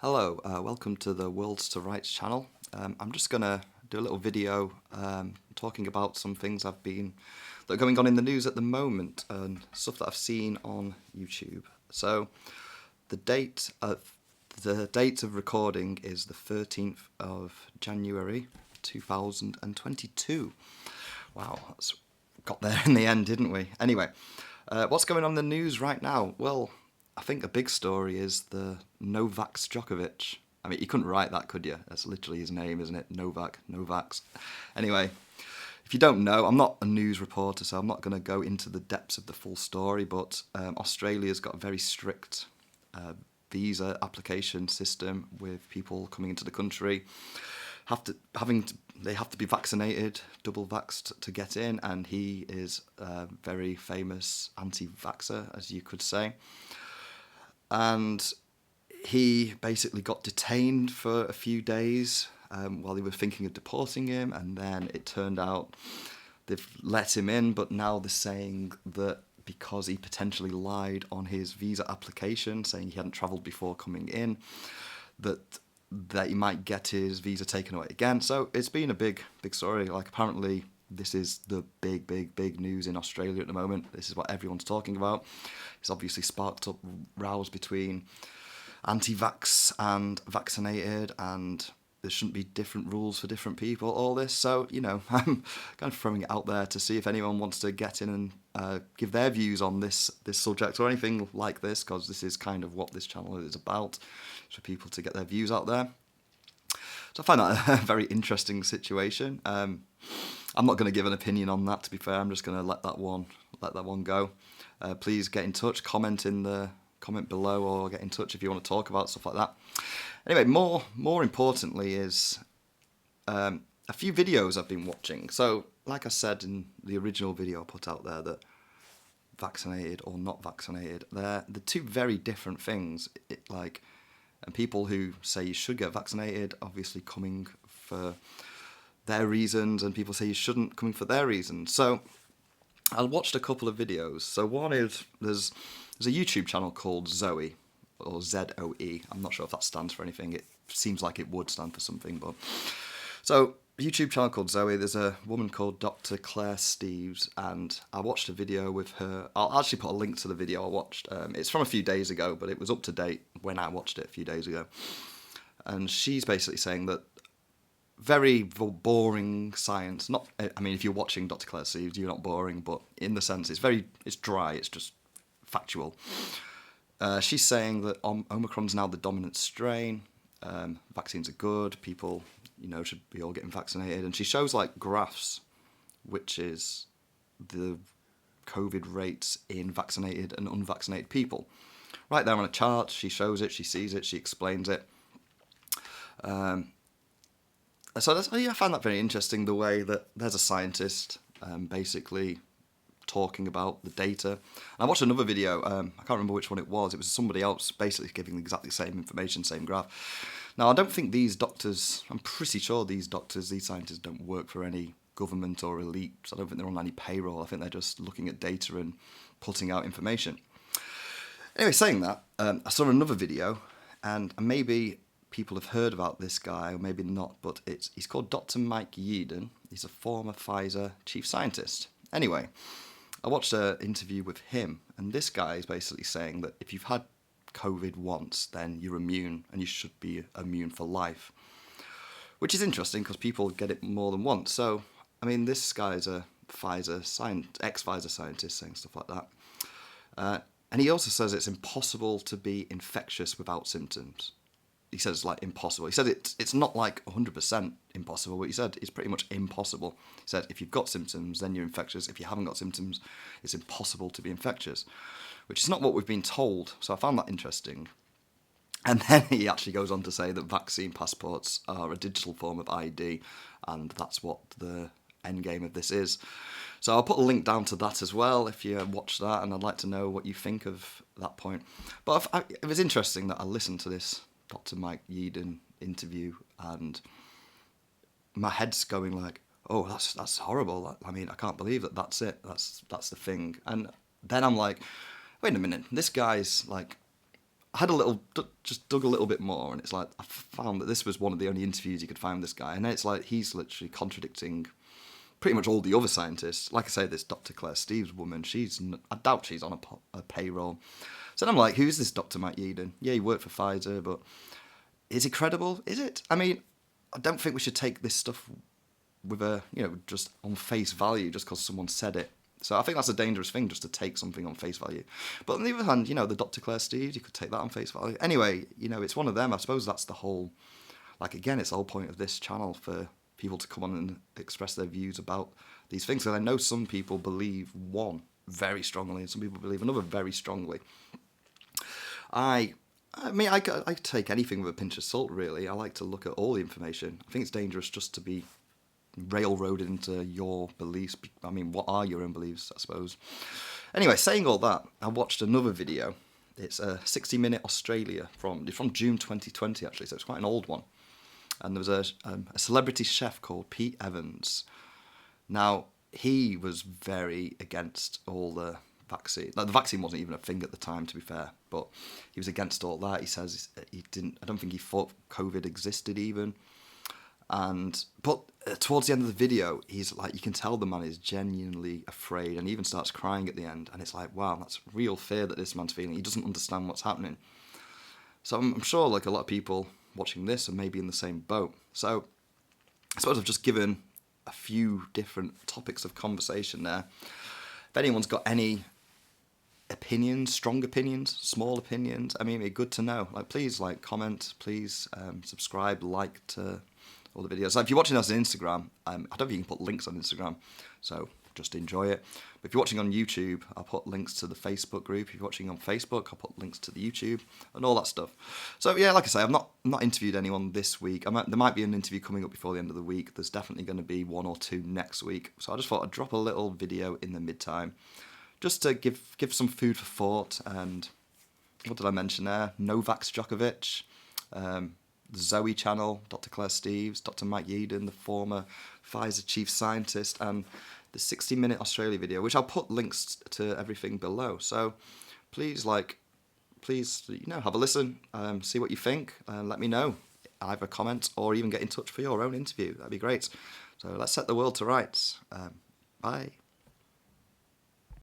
Hello, welcome to the Worlds to Rights channel. I'm just going to do a little video talking about some things that are going on in the news at the moment and stuff that I've seen on YouTube. So the date of recording is the 13th of January 2022. Wow, that's got there in the end, didn't we? Anyway, what's going on in the news right now? Well, I think a big story is the Novak Djokovic. I mean, you couldn't write that, could you? That's literally his name, isn't it? Novak, No-Vax. Anyway, if you don't know, I'm not a news reporter, so I'm not going to go into the depths of the full story, but Australia's got a very strict visa application system with people coming into the country. They have to be vaccinated, double vaxxed to get in, and he is a very famous anti-vaxxer, as you could say. And he basically got detained for a few days while they were thinking of deporting him, and then it turned out they've let him in, but now they're saying that because he potentially lied on his visa application, saying he hadn't travelled before coming in, that he might get his visa taken away again. So it's been a big story. Like, apparently this is the big news in Australia at the moment. This is what everyone's talking about. It's obviously sparked up rows between anti-vax and vaccinated, and there shouldn't be different rules for different people, all this. So, you know, I'm kind of throwing it out there to see if anyone wants to get in and give their views on this subject or anything like this, because this is kind of what this channel is about, for people to get their views out there. So I find that a very interesting situation. I'm not going to give an opinion on that, to be fair. I'm just going to let that one go. Please get in touch, comment in the comment below, or get in touch if you want to talk about stuff like that. Anyway, more importantly is a few videos I've been watching. So, like I said in the original video I put out there, that vaccinated or not vaccinated, they're two very different things. And people who say you should get vaccinated, obviously coming for their reasons, and people say you shouldn't, coming for their reasons. So I watched a couple of videos. So one is, there's a YouTube channel called ZOE, or ZOE. I'm not sure if that stands for anything. It seems like it would stand for something, but... So, a YouTube channel called ZOE, there's a woman called Dr. Clare Steves, and I watched a video with her. I'll actually put a link to the video I watched. It's from a few days ago, but it was up to date when I watched it a few days ago. And she's basically saying that very boring science, I mean, if you're watching Dr. Clare Steves, you're not boring, but in the sense it's dry, it's just factual. She's saying that Omicron's now the dominant strain. Vaccines are good. People, should be all getting vaccinated. And she shows like graphs, which is the COVID rates in vaccinated and unvaccinated people. Right there on a chart, she shows it, she sees it, she explains it. So I find that very interesting, the way that there's a scientist basically talking about the data. And I watched another video, I can't remember which one it was somebody else basically giving exactly the same information, same graph. Now, I don't think these doctors, I'm pretty sure these scientists don't work for any government or elite, so I don't think they're on any payroll. I think they're just looking at data and putting out information. Anyway, saying that, I saw another video, and maybe people have heard about this guy, or maybe not, but he's called Dr. Mike Yeadon. He's a former Pfizer chief scientist. Anyway, I watched an interview with him, and this guy is basically saying that if you've had COVID once, then you're immune, and you should be immune for life. Which is interesting, because people get it more than once. So, I mean, this guy's a ex-Pfizer scientist saying stuff like that. And he also says it's impossible to be infectious without symptoms. He says, like, impossible. He said it's not like 100% impossible, but he said it's pretty much impossible. He said if you've got symptoms, then you're infectious. If you haven't got symptoms, it's impossible to be infectious, which is not what we've been told. So I found that interesting. And then he actually goes on to say that vaccine passports are a digital form of ID, and that's what the end game of this is. So I'll put a link down to that as well if you watch that, and I'd like to know what you think of that point. But it was interesting that I listened to this Dr. Mike Yeadon interview, and my head's going like, oh, that's horrible. I mean, I can't believe that's it. That's the thing. And then I'm like, wait a minute, this guy's like I had just dug a little bit more, and it's like I found that this was one of the only interviews you could find with this guy, and it's like he's literally contradicting pretty much all the other scientists. Like I say, this Dr. Clare Steves woman, I doubt she's on a payroll. So I'm like, who's this Dr. Mike Yeadon? Yeah, he worked for Pfizer, but is it credible? Is it? I mean, I don't think we should take this stuff with just on face value just because someone said it. So I think that's a dangerous thing, just to take something on face value. But on the other hand, the Dr. Clare Steves, you could take that on face value. Anyway, it's one of them. I suppose that's the whole, again, it's the whole point of this channel, for people to come on and express their views about these things. And I know some people believe one very strongly, and some people believe another very strongly. I mean, I take anything with a pinch of salt, really. I like to look at all the information. I think it's dangerous just to be railroaded into your beliefs. I mean, what are your own beliefs, I suppose? Anyway, saying all that, I watched another video. It's a 60-minute Australia it's from June 2020, actually, so it's quite an old one. And there was a celebrity chef called Pete Evans. Now, he was very against all the vaccine. The vaccine wasn't even a thing at the time, to be fair, but he was against all that. He says I don't think he thought COVID existed even. But towards the end of the video, he's like, you can tell the man is genuinely afraid, and he even starts crying at the end. And it's like, wow, that's real fear that this man's feeling. He doesn't understand what's happening. So I'm sure, a lot of people watching this are maybe in the same boat. So I suppose I've just given a few different topics of conversation there. If anyone's got any opinions, strong opinions, small opinions, I mean, it'd be good to know. Please comment, please subscribe, like to all the videos. So if you're watching us on Instagram, I don't think you can put links on Instagram, so just enjoy it. But if you're watching on YouTube, I'll put links to the Facebook group. If you're watching on Facebook, I'll put links to the YouTube and all that stuff. So yeah, like I say, I've not interviewed anyone this week. There might be an interview coming up before the end of the week. There's definitely going to be one or two next week. So I just thought I'd drop a little video in the mid-time, just to give some food for thought. And what did I mention there? Novak Djokovic, the ZOE Channel, Dr. Clare Steves, Dr. Mike Yeadon, the former Pfizer chief scientist, and the 60-minute Australia video, which I'll put links to everything below. So please, have a listen, see what you think, and let me know. Either comment or even get in touch for your own interview. That'd be great. So let's set the world to rights. Bye.